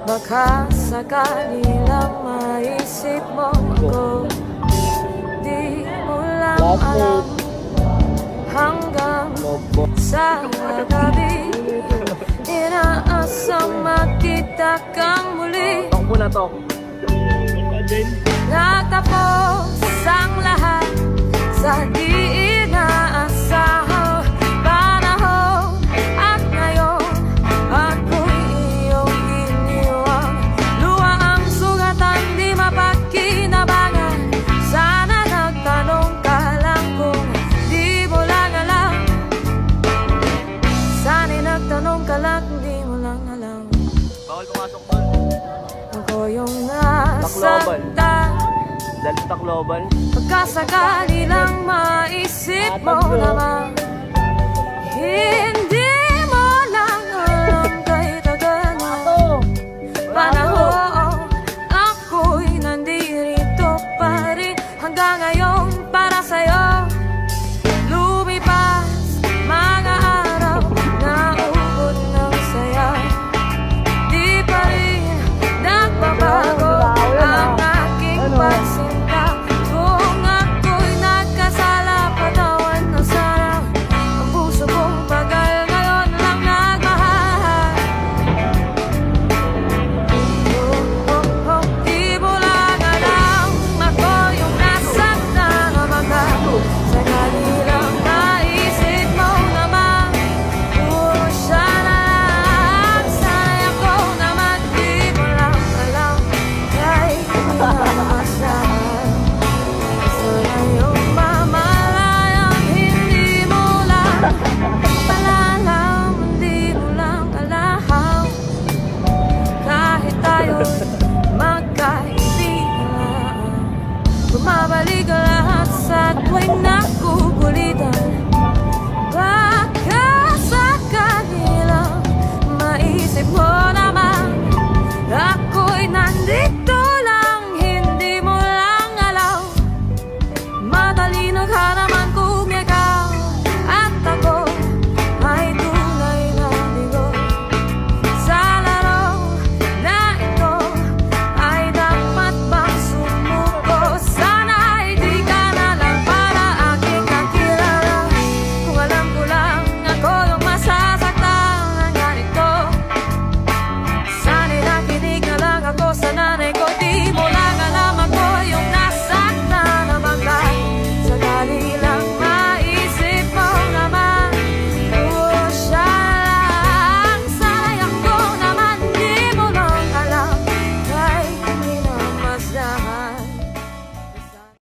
Baka sakali lang maisip mo ako, di mo lang alam. Hanggang sa gabi, inaasang makita kang muli. Tok muna, tok. Natapos ang lahat sa di inaasahang panahon. At ngayon, ako'y iyong iniwan. Luha ang sugatan, di mapagkinabangan. Sana nagtanong ka lang kung di mo lang alam. Sana'y nagtanong ka lang kung di mo lang alam. Bawal pumasok doon. Ako yung nasaktan. Dahil sa Tacloban. Pagkasakali lang maisip mo naman, hindi